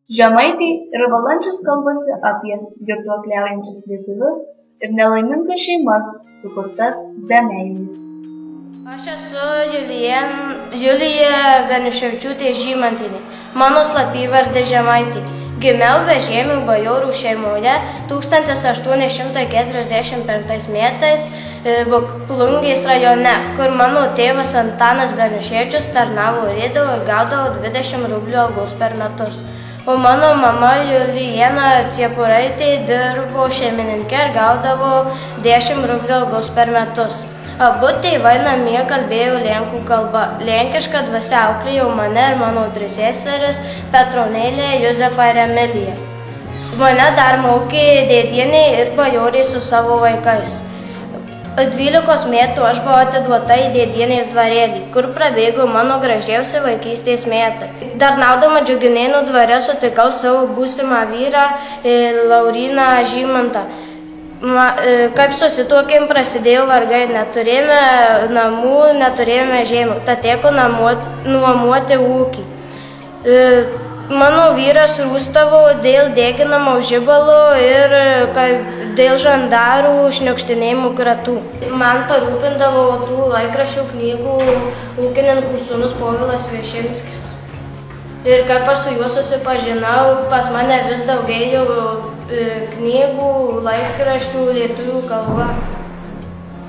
Žemaitė ir Valančius kalbasi apie girtuokliaujančius lietuvius ir nelaimingas šeimas, sukurtas be meilės. Aš esu Julija Beniuševičiūtė Žymantienė, mano slapyvardė Žemaitė. Gimiau Vežėmių bajorų šeimoje 1845 metais Plungės rajone, kur mano tėvas Antanas Beniuševičius tarnavo rėdavo ir gaudavo 20 rublių algos per metus. O mano mama Julijana Ciepuraitė dirbo šeimininkė ir gaudavo 10 rublių algos per metus. Abu tėvai namie kalbėjo lenkų kalba. Lenkiška dvasia auklėjo mane ir mano tris seseris Petronėlė, Juzefa ir Emilija. Mane dar mokė dėdienė ir bajorė su savo vaikais. 12 metų aš buvau atiduota į dėdienės dvarėlį, kur prabėgo mano gražiausi vaikystės metai. Tarnaudama Džiuginėnų dvare sutikau savo būsimą vyrą Lauryną Žymantą. Kaip susituokėm, prasidėjo vargai, neturėjome namų, neturėjome žemių, tad teko nuomuoti ūkį. Mano vyras rūstavo dėl deginamo žibalo ir dėl žandarų šniukštinėjimų kratų. Man parūpindavo tų laikraščių knygų ūkininkų sūnus Povilas Viešinskis. Ir kaip aš su juo susipažinau, pas mane vis daugėjo knygų, laikraščių lietuvių kalba.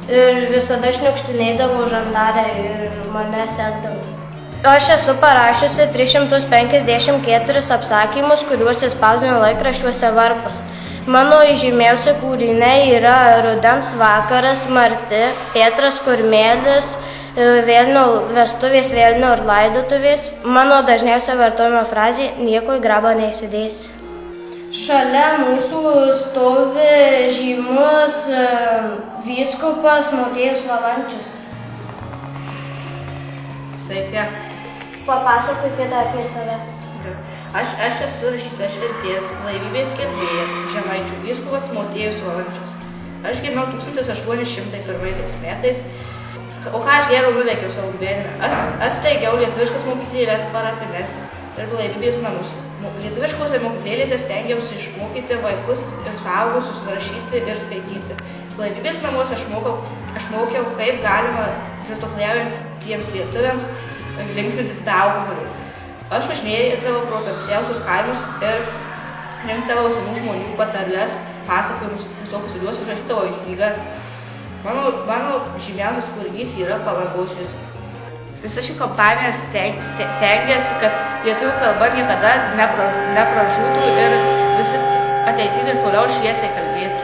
Ir visada šniukštinėdavo žandarę ir mane sekdavo. Aš esu parašiusi 354 apsakymus, kuriuos įspausdino laikraščiuose Varpas. Mano įžymiausi kūriniai yra Rudens vakaras, Marti, Petras Kurmėlis, vestuvės, vėlinių ir laidotuvės. Mano dažniausia vartojama frazė – nieko į grabą neįsidėsi. Šalia mūsų stovi žymus vyskupas Motiejus Valančius. Sveiki. Papasakokite apie save. Aš esu rašytojas šventės, blaivybės gerbėjas, Žemaičių vyskupas Motiejus Valančius. Aš gimiau 1801 metais. O ką aš geriau nuveikiau savo gyvenime? Aš steigiau lietuviškas mokyklėlės, parapines ir blaivybės namus. Lietuviškose mokyklėlėse stengiausi išmokyti vaikus ir suaugusius rašyti ir skaityti. Blaivybės namuose aš mokiau, kaip galima girtuokliaujantiems lietuviams linksmintis be alkoholio. Aš važinėdavau pro tamsiausius kaimus ir rinkdavau senų žmonių patarles, pasakojimus, visokius ir juos užrašydavau į knygas. Mano žymiausias kūrinys yra Palangosius. Visa ši kompanija stengiasi, kad lietuvių kalba niekada nepražūtų ir visi ateityje ir toliau šviesiai kalbėtų.